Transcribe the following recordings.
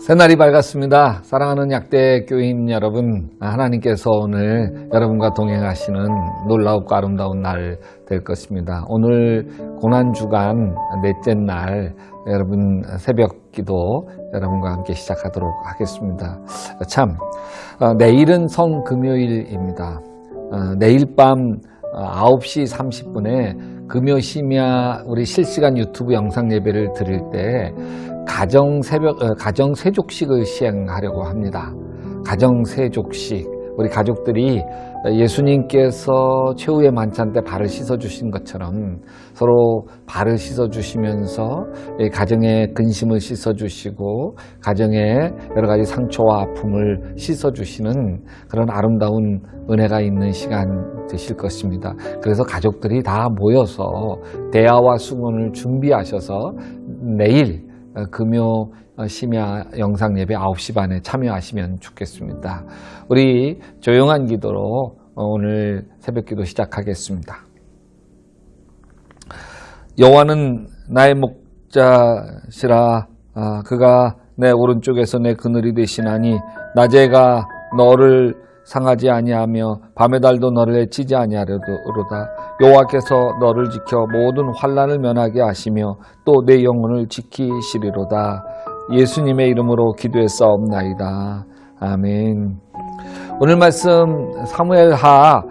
새날이 밝았습니다. 사랑하는 약대 교인 여러분, 하나님께서 오늘 여러분과 동행하시는 놀랍고 아름다운 날 될 것입니다. 오늘 고난주간 넷째 날 여러분 새벽 기도 여러분과 함께 시작하도록 하겠습니다. 내일은 성금요일입니다. 내일 밤 9시 30분에 금요 심야 우리 실시간 유튜브 영상 예배를 드릴 때 가정 세족식을 시행하려고 합니다. 가정 세족식. 우리 가족들이 예수님께서 최후의 만찬 때 발을 씻어주신 것처럼 서로 발을 씻어주시면서 가정의 근심을 씻어주시고 가정의 여러 가지 상처와 아픔을 씻어주시는 그런 아름다운 은혜가 있는 시간 되실 것입니다. 그래서 가족들이 다 모여서 대화와 수건을 준비하셔서 내일 금요 심야 영상 예배 9시 반에 참여하시면 좋겠습니다. 우리 조용한 기도로 오늘 새벽 기도 시작하겠습니다. 여호와는 나의 목자시라. 그가 내 오른쪽에서 내 그늘이 되시나니 낮에가 너를 상하지 아니하며 밤의 달도 너를 해치지 아니하려도로다. 여호와께서 너를 지켜 모든 환난을 면하게 하시며 또 내 영혼을 지키시리로다. 예수님의 이름으로 기도했사옵나이다. 아멘. 오늘 말씀 사무엘하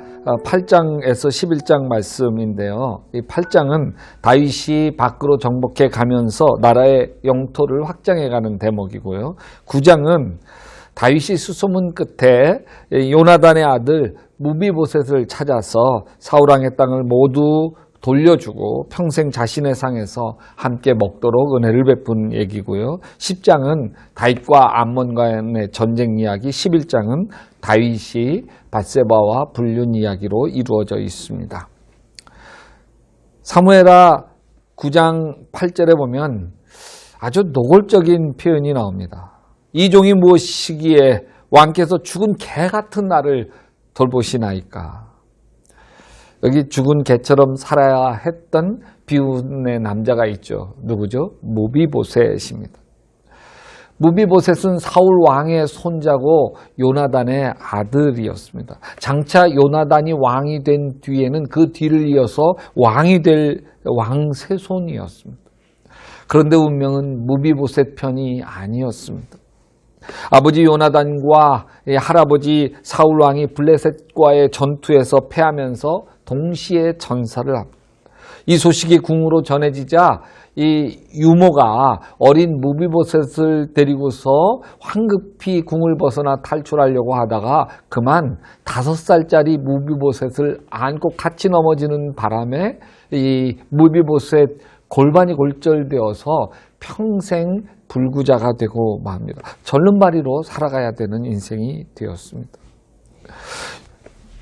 8장에서 11장 말씀인데요. 이 8장은 다윗이 밖으로 정복해 가면서 나라의 영토를 확장해가는 대목이고요. 9장은 다윗이 수소문 끝에 요나단의 아들 무비보셋을 찾아서 사울왕의 땅을 모두 돌려주고 평생 자신의 상에서 함께 먹도록 은혜를 베푼 얘기고요. 10장은 다윗과 암몬 간의 전쟁 이야기, 11장은 다윗이 밧세바와 불륜 이야기로 이루어져 있습니다. 사무엘하 9장 8절에 보면 아주 노골적인 표현이 나옵니다. 이 종이 무엇이기에 왕께서 죽은 개 같은 나를 돌보시나이까. 여기 죽은 개처럼 살아야 했던 비운의 남자가 있죠. 누구죠? 무비보셋입니다. 무비보셋은 사울 왕의 손자고 요나단의 아들이었습니다. 장차 요나단이 왕이 된 뒤에는 그 뒤를 이어서 왕이 될 왕세손이었습니다. 그런데 운명은 무비보셋 편이 아니었습니다. 아버지 요나단과 할아버지 사울 왕이 블레셋과의 전투에서 패하면서 동시에 전사를 합니다. 이 소식이 궁으로 전해지자 이 유모가 어린 무비보셋을 데리고서 황급히 궁을 벗어나 탈출하려고 하다가 그만 5살짜리 무비보셋을 안고 같이 넘어지는 바람에 이 무비보셋 골반이 골절되어서 평생 불구자가 되고 맙니다. 절름발이로 살아가야 되는 인생이 되었습니다.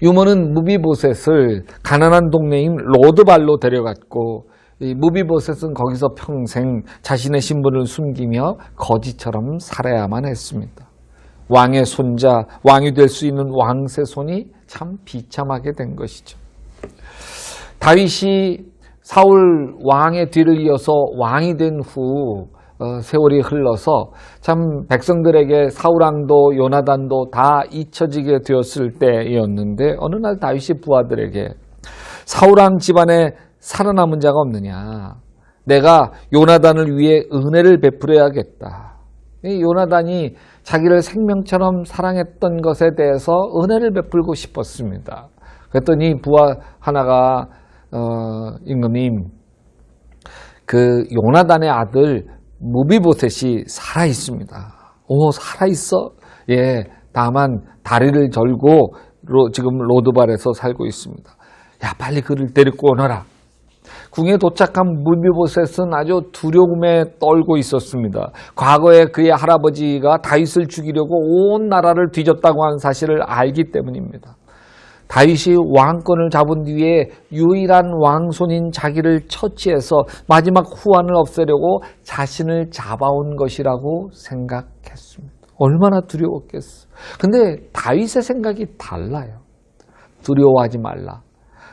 유모는 무비보셋을 가난한 동네인 로드발로 데려갔고 이 무비보셋은 거기서 평생 자신의 신분을 숨기며 거지처럼 살아야만 했습니다. 왕의 손자, 왕이 될 수 있는 왕세손이 참 비참하게 된 것이죠. 다윗이 사울 왕의 뒤를 이어서 왕이 된 후 세월이 흘러서 참 백성들에게 사울왕도 요나단도 다 잊혀지게 되었을 때였는데 어느 날 다윗이 부하들에게 사울왕 집안에 살아남은 자가 없느냐. 내가 요나단을 위해 은혜를 베풀어야겠다. 요나단이 자기를 생명처럼 사랑했던 것에 대해서 은혜를 베풀고 싶었습니다. 그랬더니 부하 하나가 임금님, 그 요나단의 아들 무비보셋이 살아있습니다. 오, 살아있어? 예, 다만 다리를 절고 지금 로드발에서 살고 있습니다. 야, 빨리 그를 데리고 오너라. 궁에 도착한 무비보셋은 아주 두려움에 떨고 있었습니다. 과거에 그의 할아버지가 다윗을 죽이려고 온 나라를 뒤졌다고 하는 사실을 알기 때문입니다. 다윗이 왕권을 잡은 뒤에 유일한 왕손인 자기를 처치해서 마지막 후환을 없애려고 자신을 잡아온 것이라고 생각했습니다. 얼마나 두려웠겠어. 근데 다윗의 생각이 달라요. 두려워하지 말라.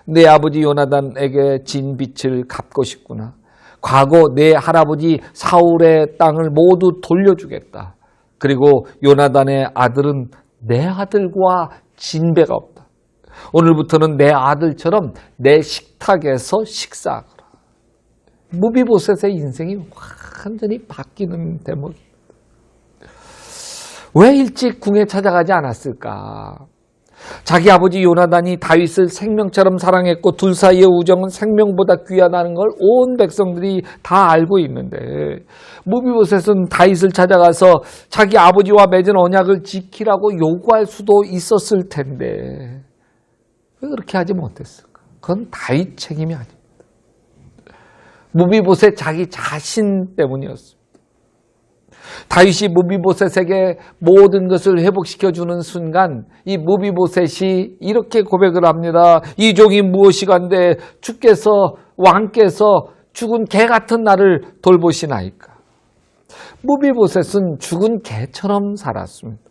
내 아버지 요나단에게 진 빚을 갚고 싶구나. 과거 내 할아버지 사울의 땅을 모두 돌려주겠다. 그리고 요나단의 아들은 내 아들과 진배가 없다. 오늘부터는 내 아들처럼 내 식탁에서 식사하거라. 무비보셋의 인생이 완전히 바뀌는 대목입니다. 왜 일찍 궁에 찾아가지 않았을까? 자기 아버지 요나단이 다윗을 생명처럼 사랑했고 둘 사이의 우정은 생명보다 귀하다는 걸 온 백성들이 다 알고 있는데 무비보셋은 다윗을 찾아가서 자기 아버지와 맺은 언약을 지키라고 요구할 수도 있었을 텐데 왜 그렇게 하지 못했을까? 그건 다윗 책임이 아닙니다. 무비보셋 자기 자신 때문이었습니다. 다윗이 무비보셋에게 모든 것을 회복시켜주는 순간 이 무비보셋이 이렇게 고백을 합니다. 이 종이 무엇이간데 주께서 왕께서 죽은 개 같은 나를 돌보시나이까. 무비보셋은 죽은 개처럼 살았습니다.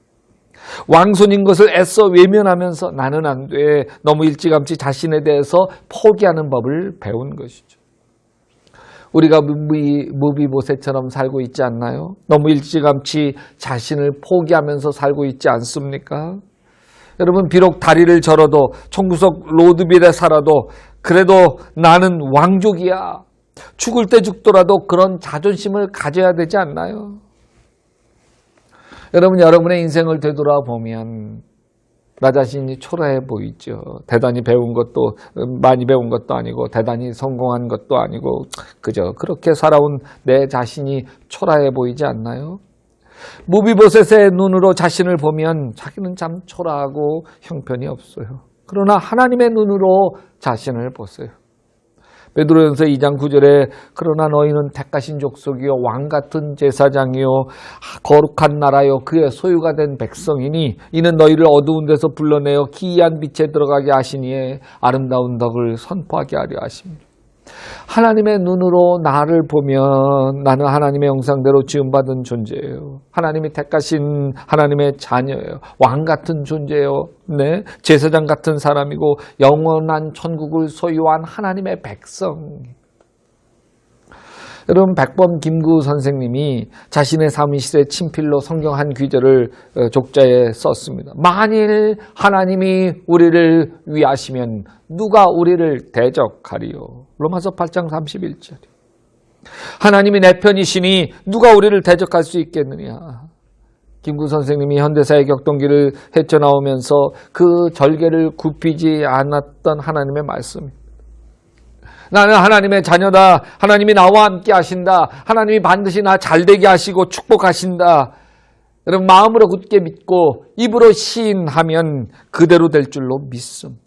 왕손인 것을 애써 외면하면서 나는 안 돼. 너무 일찌감치 자신에 대해서 포기하는 법을 배운 것이죠. 우리가 무비보셋처럼 살고 있지 않나요? 너무 일찌감치 자신을 포기하면서 살고 있지 않습니까? 여러분 비록 다리를 절어도 총구석 로드빌에 살아도 그래도 나는 왕족이야. 죽을 때 죽더라도 그런 자존심을 가져야 되지 않나요? 여러분 여러분의 인생을 되돌아보면 나 자신이 초라해 보이죠. 대단히 배운 것도 많이 배운 것도 아니고 대단히 성공한 것도 아니고 그저 그렇게 살아온 내 자신이 초라해 보이지 않나요? 무비보셋의 눈으로 자신을 보면 자기는 참 초라하고 형편이 없어요. 그러나 하나님의 눈으로 자신을 보세요. 베드로전서 2장 9절에 그러나 너희는 택하신 족속이요 왕같은 제사장이요 거룩한 나라요 그의 소유가 된 백성이니 이는 너희를 어두운 데서 불러내어 기이한 빛에 들어가게 하시니에 아름다운 덕을 선포하게 하려 하십니다. 하나님의 눈으로 나를 보면 나는 하나님의 형상대로 지음받은 존재예요. 하나님이 택하신 하나님의 자녀예요. 왕 같은 존재예요. 네, 제사장 같은 사람이고 영원한 천국을 소유한 하나님의 백성. 여러분 백범 김구 선생님이 자신의 삶의 시대 친필로 성경 한 귀절을 족자에 썼습니다. 만일 하나님이 우리를 위하시면 누가 우리를 대적하리요. 로마서 8장 31절. 하나님이 내 편이시니 누가 우리를 대적할 수 있겠느냐. 김구 선생님이 현대사의 격동기를 헤쳐나오면서 그 절개를 굽히지 않았던 하나님의 말씀입니다. 나는 하나님의 자녀다. 하나님이 나와 함께 하신다. 하나님이 반드시 나 잘되게 하시고 축복하신다. 여러분 마음으로 굳게 믿고 입으로 시인하면 그대로 될 줄로 믿습니다.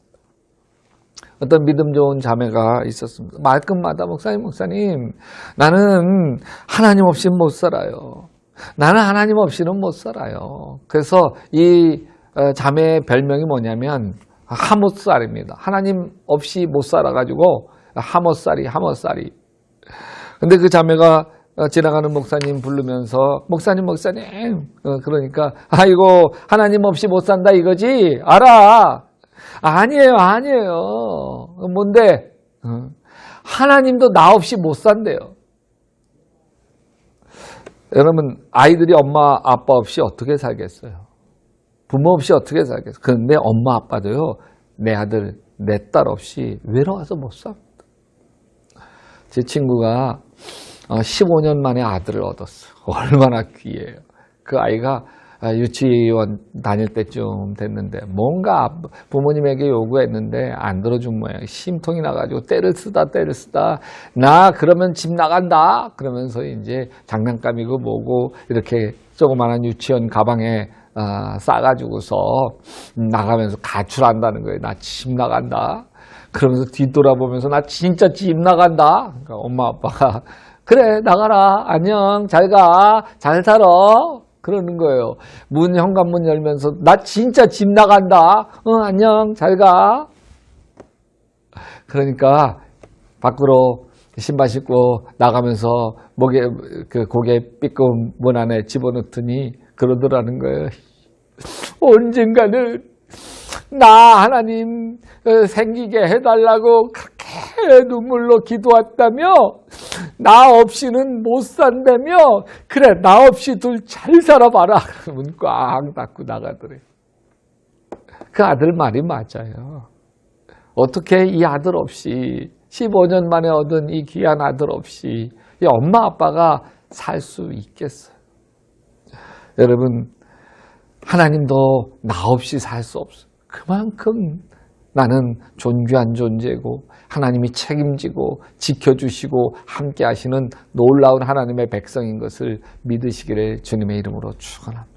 어떤 믿음 좋은 자매가 있었습니다. 말끝마다 목사님 나는 하나님 없이는 못 살아요. 나는 하나님 없이는 못 살아요. 그래서 이 자매의 별명이 뭐냐면 하못살입니다. 하나님 없이 못 살아가지고 하못살이. 근데 그 자매가 지나가는 목사님 부르면서 목사님 그러니까 아이고 하나님 없이 못 산다 이거지? 알아. 아니에요. 뭔데? 하나님도 나 없이 못 산대요. 여러분 아이들이 엄마 아빠 없이 어떻게 살겠어요? 부모 없이 어떻게 살겠어요? 그런데 엄마 아빠도요 내 아들 내 딸 없이 외로워서 못 삽니다. 제 친구가 15년 만에 아들을 얻었어요. 얼마나 귀해요. 그 아이가 유치원 다닐 때쯤 됐는데 뭔가 부모님에게 요구했는데 안 들어준 모양이에요. 심통이 나가지고 때를 쓰다 나 그러면 집 나간다 그러면서 이제 장난감이고 뭐고 이렇게 조그마한 유치원 가방에 싸가지고서 나가면서 가출한다는 거예요. 나 집 나간다. 그러면서 뒤돌아보면서 나 진짜 집 나간다. 그러니까 엄마 아빠가 그래 나가라 안녕 잘 가 잘 살아 그러는 거예요. 현관문 열면서 나 진짜 집 나간다. 안녕 잘 가. 그러니까 밖으로 신발 신고 나가면서 고개 삐끔 문 안에 집어넣더니 그러더라는 거예요. 언젠가는 나 하나님 생기게 해달라고 그렇게 눈물로 기도했다며 나 없이는 못 산다며. 그래, 나 없이 둘 잘 살아봐라. 그러면 꽉 닫고 나가더래. 그 아들 말이 맞아요. 어떻게 이 아들 없이 15년 만에 얻은 이 귀한 아들 없이 이 엄마 아빠가 살 수 있겠어요? 여러분, 하나님도 나 없이 살 수 없어요. 그만큼 나는 존귀한 존재고 하나님이 책임지고 지켜주시고 함께 하시는 놀라운 하나님의 백성인 것을 믿으시기를 주님의 이름으로 축원합니다.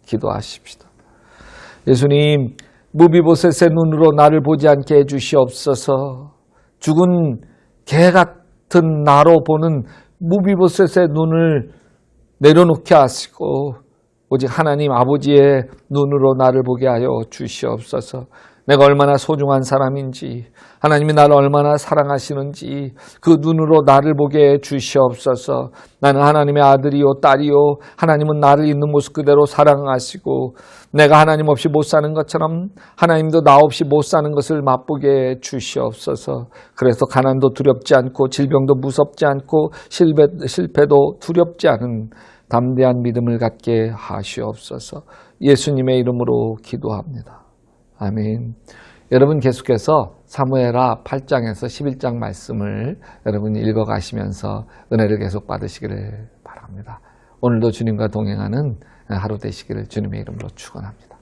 기도하십시다. 예수님, 무비보셋의 눈으로 나를 보지 않게 해주시옵소서. 죽은 개 같은 나로 보는 무비보셋의 눈을 내려놓게 하시고 오직 하나님 아버지의 눈으로 나를 보게 하여 주시옵소서. 내가 얼마나 소중한 사람인지, 하나님이 나를 얼마나 사랑하시는지 그 눈으로 나를 보게 해 주시옵소서. 나는 하나님의 아들이요 딸이요, 하나님은 나를 있는 모습 그대로 사랑하시고 내가 하나님 없이 못 사는 것처럼 하나님도 나 없이 못 사는 것을 맛보게 해 주시옵소서. 그래서 가난도 두렵지 않고 질병도 무섭지 않고 실패도 두렵지 않은 담대한 믿음을 갖게 하시옵소서. 예수님의 이름으로 기도합니다. 아멘. 여러분, 계속해서 사무엘하 8장에서 11장 말씀을 여러분 읽어가시면서 은혜를 계속 받으시기를 바랍니다. 오늘도 주님과 동행하는 하루 되시기를 주님의 이름으로 축원합니다.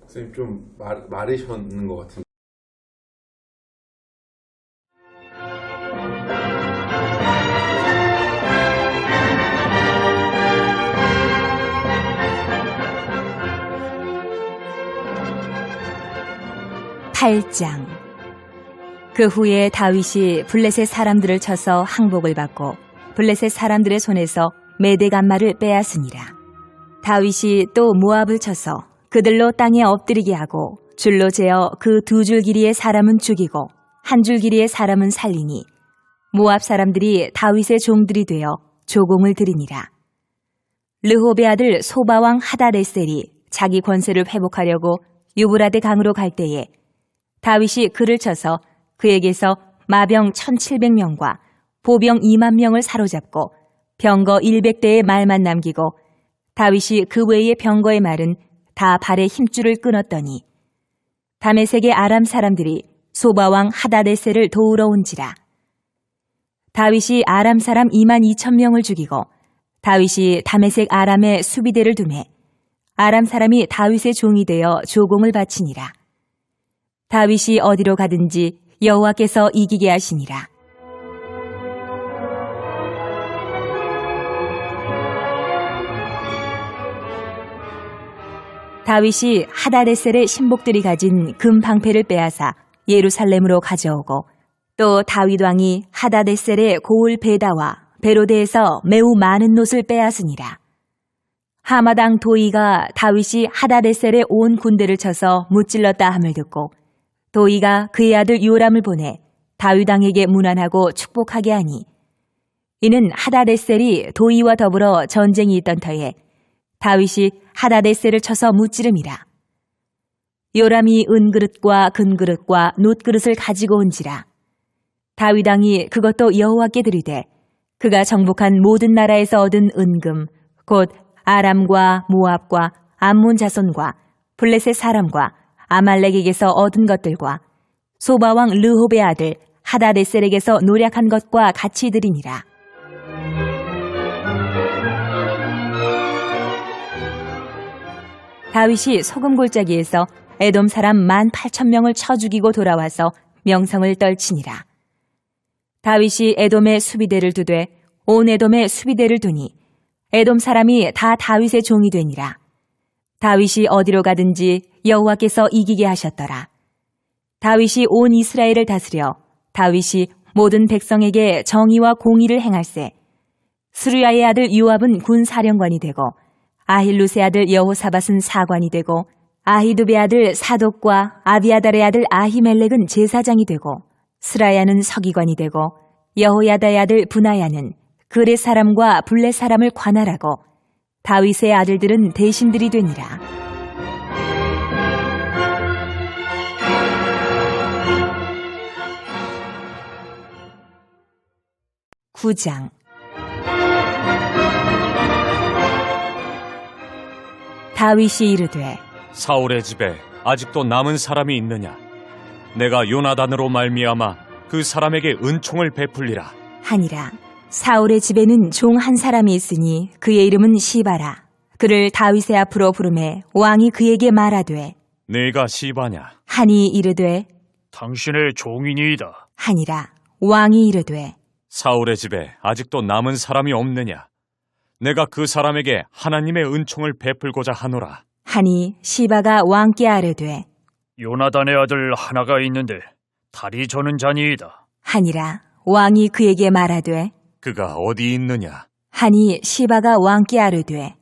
선생님 좀 마르셨는 것 같은데. 그 후에 다윗이 블레셋 사람들을 쳐서 항복을 받고 블레셋 사람들의 손에서 메대간마를 빼앗으니라. 다윗이 또 모압을 쳐서 그들로 땅에 엎드리게 하고 줄로 재어 그 2줄 길이의 사람은 죽이고 1줄 길이의 사람은 살리니 모압 사람들이 다윗의 종들이 되어 조공을 드리니라. 르홉의 아들 소바왕 하다레셀이 자기 권세를 회복하려고 유브라데 강으로 갈 때에 다윗이 그를 쳐서 그에게서 마병 1,700명과 보병 2만 명을 사로잡고 병거 100대의 말만 남기고 다윗이 그 외의 병거의 말은 다 발에 힘줄을 끊었더니 다메섹의 아람 사람들이 소바왕 하다데셀을 도우러 온지라. 다윗이 아람 사람 2만 2천 명을 죽이고 다윗이 다메섹 아람에 수비대를 두매 아람 사람이 다윗의 종이 되어 조공을 바치니라. 다윗이 어디로 가든지 여호와께서 이기게 하시니라. 다윗이 하다데셀의 신복들이 가진 금 방패를 빼앗아 예루살렘으로 가져오고 또 다윗 왕이 하다데셀의 고을 베다와 베로데에서 매우 많은 놋을 빼앗으니라. 하마당 도이가 다윗이 하다데셀의 온 군대를 쳐서 무찔렀다 함을 듣고 도이가 그의 아들 요람을 보내 다윗 왕에게 문안하고 축복하게 하니 이는 하다데셀이 도이와 더불어 전쟁이 있던 터에 다윗이 하다데셀을 쳐서 무찌름이라. 요람이 은그릇과 금그릇과 놋그릇을 가지고 온지라. 다윗 왕이 그것도 여호와께 드리되 그가 정복한 모든 나라에서 얻은 은금 곧 아람과 모압과 암몬 자손과 블레셋 사람과 아말렉에게서 얻은 것들과 소바왕 르홉의 아들 하다데셀에게서 노략한 것과 같이 드리니라. 다윗이 소금골짜기에서 에돔 사람 18,000명을 쳐 죽이고 돌아와서 명성을 떨치니라. 다윗이 에돔의 수비대를 두되 온 에돔의 수비대를 두니 에돔 사람이 다 다윗의 종이 되니라. 다윗이 어디로 가든지 여호와께서 이기게 하셨더라. 다윗이 온 이스라엘을 다스려 다윗이 모든 백성에게 정의와 공의를 행할세. 스루야의 아들 요압은 군사령관이 되고 아힐루스의 아들 여호사밧은 사관이 되고 아히두베의 아들 사독과 아비아달의 아들 아히멜렉은 제사장이 되고 스라야는 서기관이 되고 여호야다의 아들 브나야는 그렛 사람과 블렛 사람을 관할하고 다윗의 아들들은 대신들이 되니라. 제9장 다윗이 이르되 사울의 집에 아직도 남은 사람이 있느냐? 내가 요나단으로 말미암아 그 사람에게 은총을 베풀리라. 하니라. 사울의 집에는 종 한 사람이 있으니 그의 이름은 시바라. 그를 다윗의 앞으로 부르매 왕이 그에게 말하되 네가 시바냐? 하니 이르되 당신의 종이니이다. 하니라. 왕이 이르되 사울의 집에 아직도 남은 사람이 없느냐? 내가 그 사람에게 하나님의 은총을 베풀고자 하노라. 하니 시바가 왕께 아뢰되 요나단의 아들 하나가 있는데 다리 저는 자니이다. 하니라. 왕이 그에게 말하되 그가 어디 있느냐? 하니 시바가 왕께 아뢰되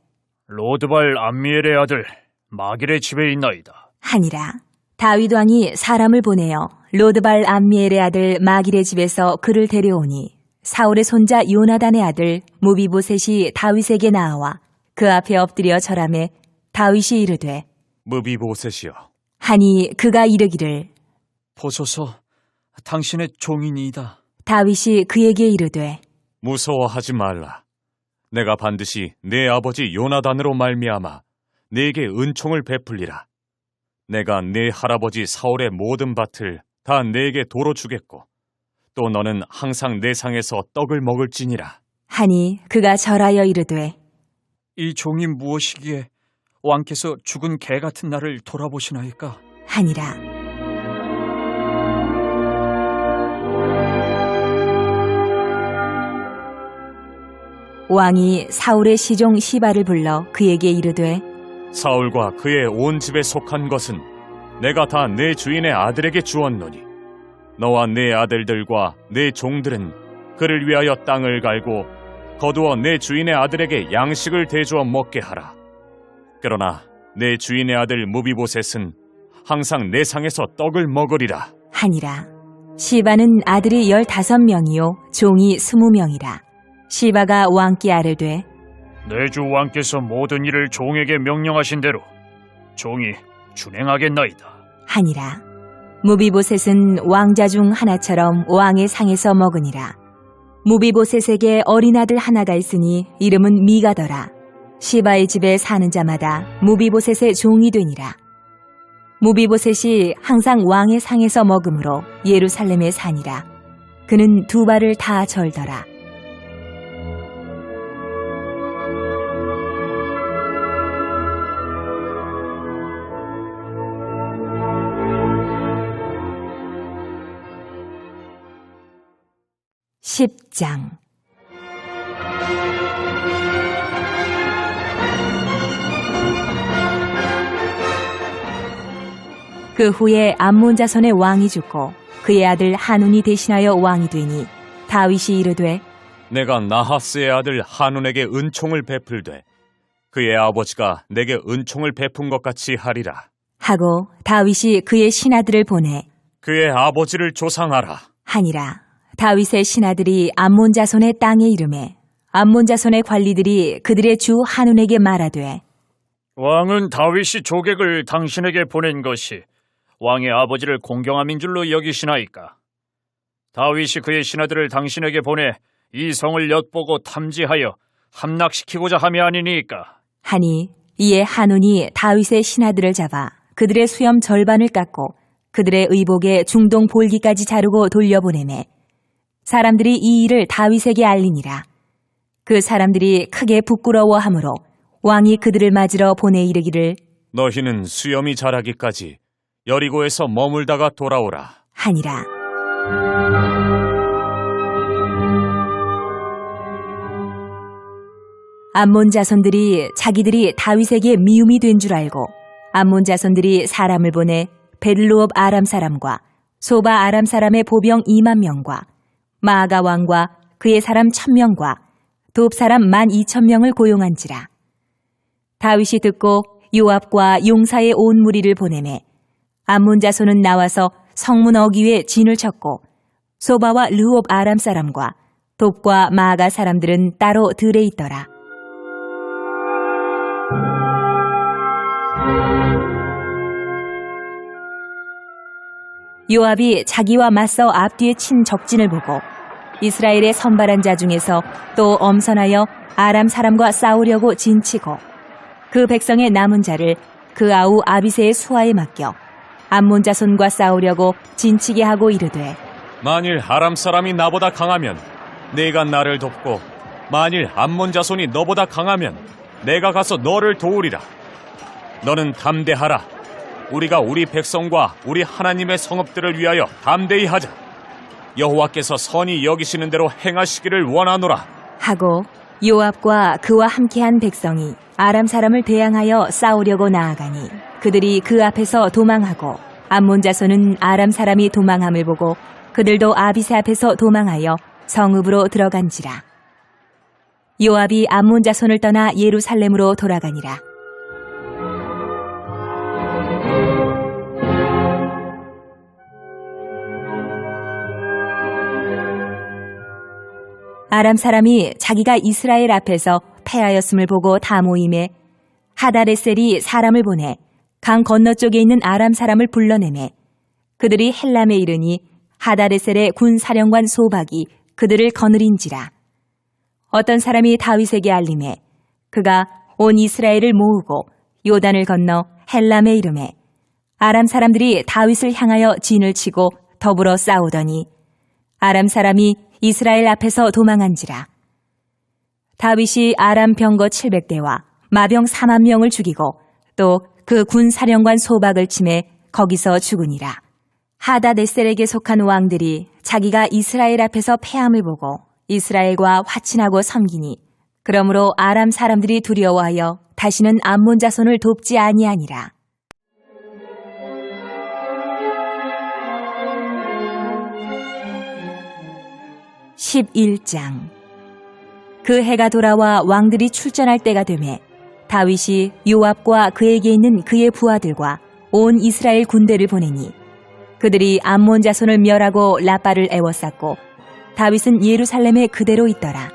로드발 암미엘의 아들 마길의 집에 있나이다. 하니라. 다윗 왕이 사람을 보내어 로드발 암미엘의 아들 마길의 집에서 그를 데려오니 사울의 손자 요나단의 아들 무비보셋이 다윗에게 나와 그 앞에 엎드려 절하매 다윗이 이르되 무비보셋이여. 하니 그가 이르기를 보소서, 당신의 종이니이다. 다윗이 그에게 이르되 무서워하지 말라. 내가 반드시 내 아버지 요나단으로 말미암아 네게 은총을 베풀리라. 내가 네 할아버지 사울의 모든 밭을 다 네게 도로 주겠고 또 너는 항상 내 상에서 떡을 먹을지니라. 하니 그가 절하여 이르되 이 종이 무엇이기에 왕께서 죽은 개 같은 나를 돌아보시나이까? 하니라. 왕이 사울의 시종 시바를 불러 그에게 이르되 사울과 그의 온 집에 속한 것은 내가 다 내 주인의 아들에게 주었노니 너와 내 아들들과 내 종들은 그를 위하여 땅을 갈고 거두어 내 주인의 아들에게 양식을 대주어 먹게 하라. 그러나 내 주인의 아들 무비보셋은 항상 내 상에서 떡을 먹으리라. 하니라. 시바는 아들이 15명이요 종이 20명이라. 시바가 왕께 아뢰되 내 주 왕께서 모든 일을 종에게 명령하신 대로 종이 준행하겠나이다. 하니라. 무비보셋은 왕자 중 하나처럼 왕의 상에서 먹으니라. 무비보셋에게 어린 아들 하나가 있으니 이름은 미가더라. 시바의 집에 사는 자마다 무비보셋의 종이 되니라. 무비보셋이 항상 왕의 상에서 먹으므로 예루살렘에 사니라. 그는 두 발을 다 절더라. (10장) 그 후에 암몬 자손의 왕이 죽고 그의 아들 하눈이 대신하여 왕이 되니 다윗이 이르되 내가 나하스의 아들 하눈에게 은총을 베풀되 그의 아버지가 내게 은총을 베푼 것 같이 하리라. 하고 다윗이 그의 신하들을 보내 그의 아버지를 조상하라. 하니라. 다윗의 신하들이 암몬 자손의 땅에 이르매 암몬 자손의 관리들이 그들의 주 하눈에게 말하되 왕은 다윗이 조객을 당신에게 보낸 것이 왕의 아버지를 공경함인 줄로 여기시나이까? 다윗이 그의 신하들을 당신에게 보내 이 성을 엿보고 탐지하여 함락시키고자 함이 아니니까? 하니 이에 하눈이 다윗의 신하들을 잡아 그들의 수염 절반을 깎고 그들의 의복에 중동 볼기까지 자르고 돌려보내매 사람들이 이 일을 다윗에게 알리니라. 그 사람들이 크게 부끄러워하므로 왕이 그들을 맞으러 보내 이르기를 너희는 수염이 자라기까지 여리고에서 머물다가 돌아오라. 하니라. 암몬 자손들이 자기들이 다윗에게 미움이 된 줄 알고 암몬 자손들이 사람을 보내 베들루업 아람 사람과 소바 아람 사람의 보병 2만 명과 마아가 왕과 그의 사람 1,000명과 돕 사람 12,000명을 고용한지라. 다윗이 듣고 요압과 용사의 온 무리를 보내매 암몬 자손은 나와서 성문 어귀에 진을 쳤고 소바와 르홉 아람 사람과 돕과 마아가 사람들은 따로 들에 있더라. 요압이 자기와 맞서 앞뒤에 친 적진을 보고 이스라엘의 선발한 자 중에서 또 엄선하여 아람 사람과 싸우려고 진치고 그 백성의 남은 자를 그 아우 아비새의 수하에 맡겨 암몬 자손과 싸우려고 진치게 하고 이르되 만일 아람 사람이 나보다 강하면 내가 나를 돕고 만일 암몬 자손이 너보다 강하면 내가 가서 너를 도우리라. 너는 담대하라. 우리가 우리 백성과 우리 하나님의 성읍들을 위하여 담대히 하자. 여호와께서 선히 여기시는 대로 행하시기를 원하노라. 하고 요압과 그와 함께한 백성이 아람 사람을 대항하여 싸우려고 나아가니 그들이 그 앞에서 도망하고 암몬 자손은 아람 사람이 도망함을 보고 그들도 아비새 앞에서 도망하여 성읍으로 들어간지라. 요압이 암몬 자손을 떠나 예루살렘으로 돌아가니라. 아람 사람이 자기가 이스라엘 앞에서 패하였음을 보고 다 모임에 하다레셀이 사람을 보내 강 건너쪽에 있는 아람 사람을 불러내매 그들이 헬람에 이르니 하다레셀의 군 사령관 소박이 그들을 거느린지라. 어떤 사람이 다윗에게 알림해 그가 온 이스라엘을 모으고 요단을 건너 헬람에 이르매 아람 사람들이 다윗을 향하여 진을 치고 더불어 싸우더니 아람 사람이 이스라엘 앞에서 도망한지라. 다윗이 아람 병거 700대와 마병 4만 명을 죽이고 또 그 군 사령관 소박을 치매 거기서 죽으니라. 하다데셀에게 속한 왕들이 자기가 이스라엘 앞에서 패함을 보고 이스라엘과 화친하고 섬기니 그러므로 아람 사람들이 두려워하여 다시는 암몬 자손을 돕지 아니하니라. (11장) 그 해가 돌아와 왕들이 출전할 때가 되매 다윗이 요압과 그에게 있는 그의 부하들과 온 이스라엘 군대를 보내니 그들이 암몬 자손을 멸하고 라빠를 애워쌌고 다윗은 예루살렘에 그대로 있더라.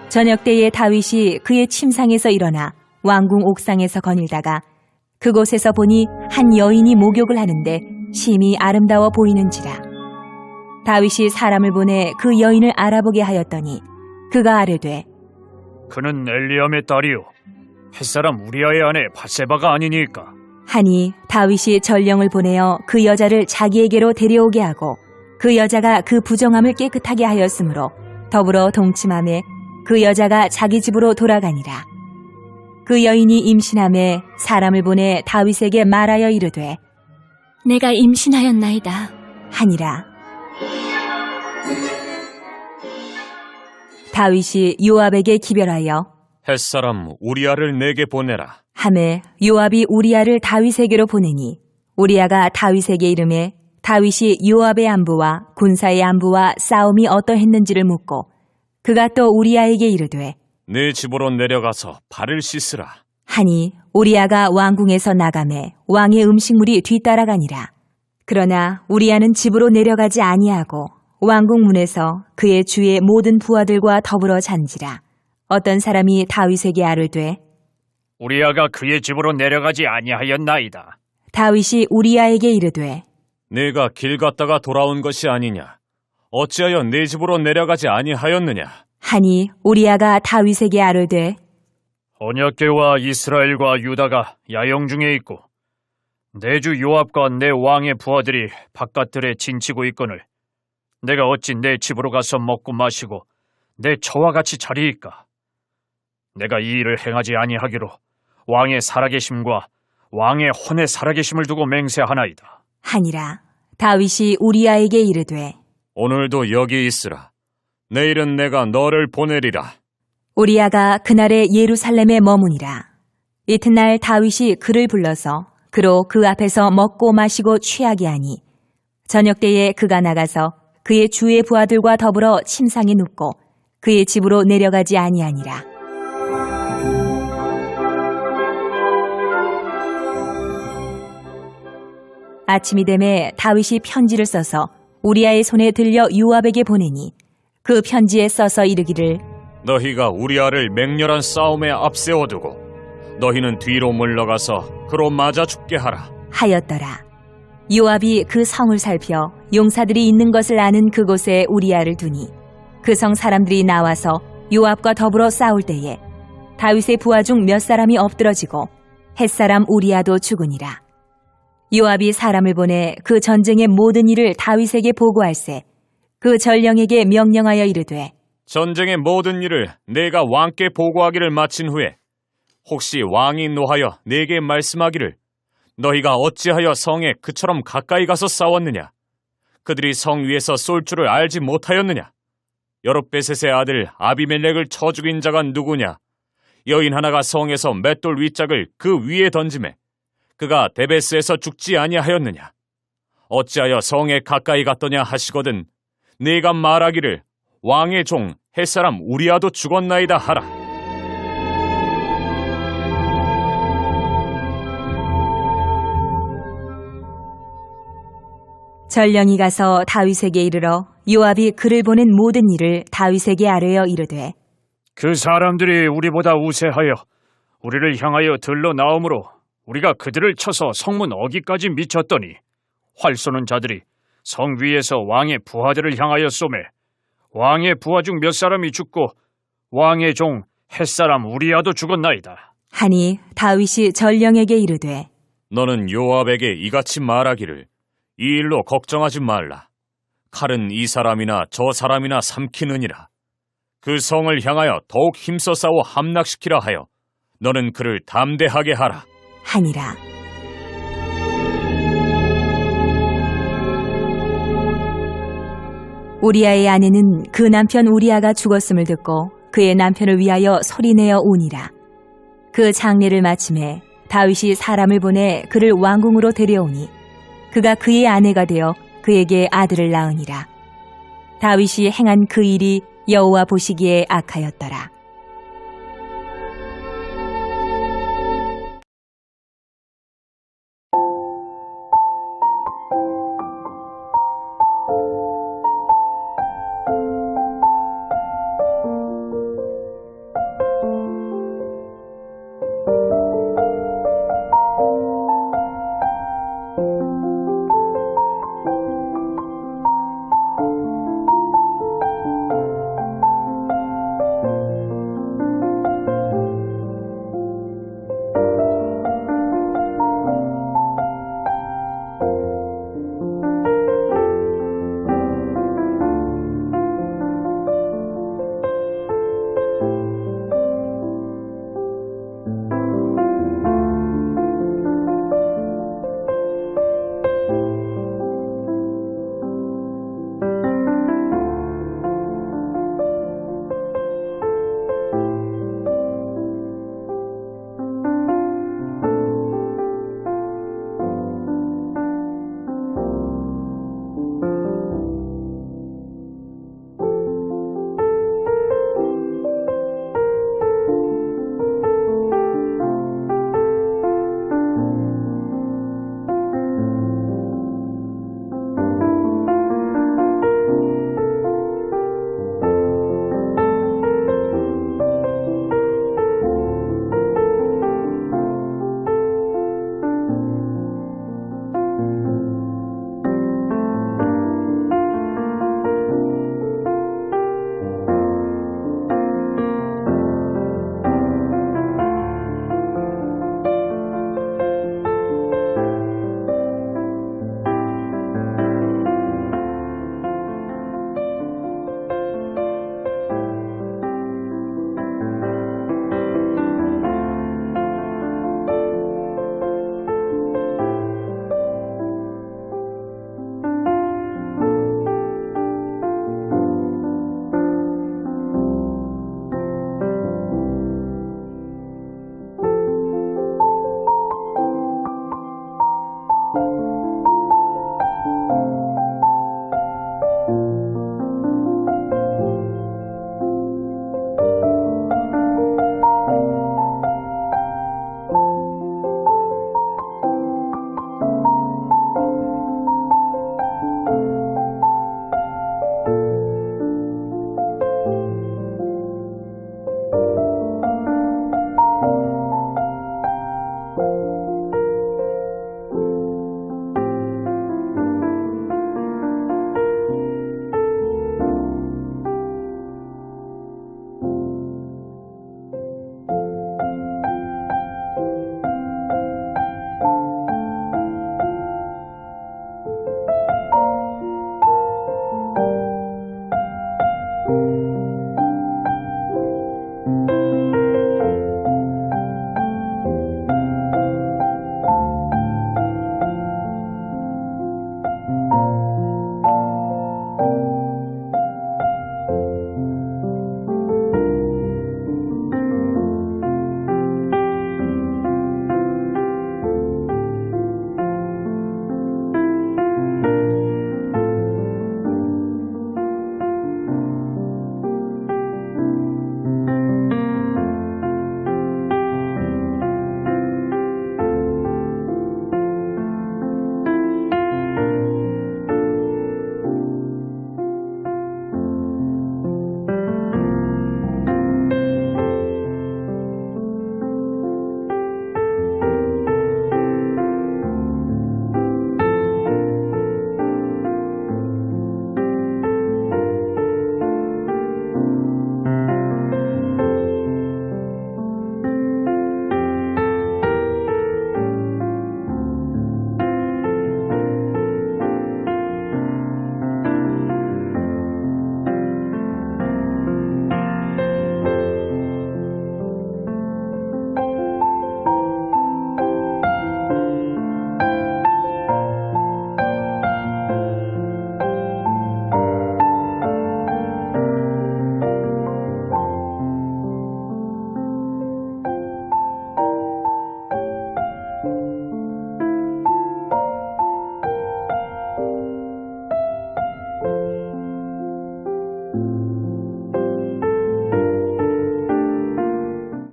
저녁 때에 다윗이 그의 침상에서 일어나 왕궁 옥상에서 거닐다가 그곳에서 보니 한 여인이 목욕을 하는데 심히 아름다워 보이는지라. 다윗이 사람을 보내 그 여인을 알아보게 하였더니 그가 아뢰되 그는 엘리암의 딸이요 햇사람 우리아의 아내 바세바가 아니니까. 하니 다윗이 전령을 보내어 그 여자를 자기에게로 데려오게 하고 그 여자가 그 부정함을 깨끗하게 하였으므로 더불어 동침하매 그 여자가 자기 집으로 돌아가니라. 그 여인이 임신함에 사람을 보내 다윗에게 말하여 이르되 내가 임신하였나이다 하니라. 다윗이 요압에게 기별하여 햇사람 우리아를 내게 보내라. 하매 요압이 우리아를 다윗에게로 보내니 우리아가 다윗에게 이르매 다윗이 요압의 안부와 군사의 안부와 싸움이 어떠했는지를 묻고 그가 또 우리아에게 이르되 내 집으로 내려가서 발을 씻으라. 하니 우리아가 왕궁에서 나가매 왕의 음식물이 뒤따라가니라. 그러나 우리아는 집으로 내려가지 아니하고 왕궁 문에서 그의 주의 모든 부하들과 더불어 잔지라. 어떤 사람이 다윗에게 아뢰되 우리아가 그의 집으로 내려가지 아니하였나이다. 다윗이 우리아에게 이르되 내가 길 갔다가 돌아온 것이 아니냐. 어찌하여 내 집으로 내려가지 아니하였느냐. 하니 우리아가 다윗에게 아뢰되 언약궤와 이스라엘과 유다가 야영 중에 있고 내 주 요압과 내 왕의 부하들이 바깥들에 진치고 있거늘 내가 어찌 내 집으로 가서 먹고 마시고 내 처와 같이 자리이까. 내가 이 일을 행하지 아니하기로 왕의 살아계심과 왕의 혼의 살아계심을 두고 맹세하나이다. 하니라. 다윗이 우리아에게 이르되 오늘도 여기 있으라. 내일은 내가 너를 보내리라. 우리아가 그날에 예루살렘에 머무니라. 이튿날 다윗이 그를 불러서 그로 그 앞에서 먹고 마시고 취하게 하니 저녁 때에 그가 나가서 그의 주의 부하들과 더불어 침상에 눕고 그의 집으로 내려가지 아니하니라. 아침이 되매 다윗이 편지를 써서 우리아의 손에 들려 요압에게 보내니 그 편지에 써서 이르기를 너희가 우리아를 맹렬한 싸움에 앞세워두고 너희는 뒤로 물러가서 그로 맞아 죽게 하라. 하였더라. 요압이 그 성을 살펴 용사들이 있는 것을 아는 그곳에 우리아를 두니 그 성 사람들이 나와서 요압과 더불어 싸울 때에 다윗의 부하 중 몇 사람이 엎드러지고 햇사람 우리아도 죽으니라. 요압이 사람을 보내 그 전쟁의 모든 일을 다윗에게 보고할세 그 전령에게 명령하여 이르되 전쟁의 모든 일을 내가 왕께 보고하기를 마친 후에 혹시 왕이 노하여 내게 말씀하기를 너희가 어찌하여 성에 그처럼 가까이 가서 싸웠느냐? 그들이 성 위에서 쏠 줄을 알지 못하였느냐? 여룹베셋의 아들 아비멜렉을 쳐 죽인 자가 누구냐? 여인 하나가 성에서 맷돌 윗짝을 그 위에 던지매 그가 데베스에서 죽지 아니하였느냐? 어찌하여 성에 가까이 갔더냐 하시거든 네가 말하기를 왕의 종 햇사람 우리아도 죽었나이다 하라. 전령이 가서 다윗에게 이르러 요압이 그를 보낸 모든 일을 다윗에게 아뢰어 이르되 그 사람들이 우리보다 우세하여 우리를 향하여 들러 나오므로 우리가 그들을 쳐서 성문 어기까지 미쳤더니 활 쏘는 자들이 성 위에서 왕의 부하들을 향하여 쏘매 왕의 부하 중 몇 사람이 죽고 왕의 종 햇사람 우리아도 죽었나이다. 하니 다윗이 전령에게 이르되 너는 요압에게 이같이 말하기를 이 일로 걱정하지 말라. 칼은 이 사람이나 저 사람이나 삼키느니라. 그 성을 향하여 더욱 힘써 싸워 함락시키라 하여 너는 그를 담대하게 하라. 하니라. 우리아의 아내는 그 남편 우리아가 죽었음을 듣고 그의 남편을 위하여 소리내어 우니라. 그 장례를 마침에 다윗이 사람을 보내 그를 왕궁으로 데려오니 그가 그의 아내가 되어 그에게 아들을 낳으니라. 다윗이 행한 그 일이 여호와 보시기에 악하였더라.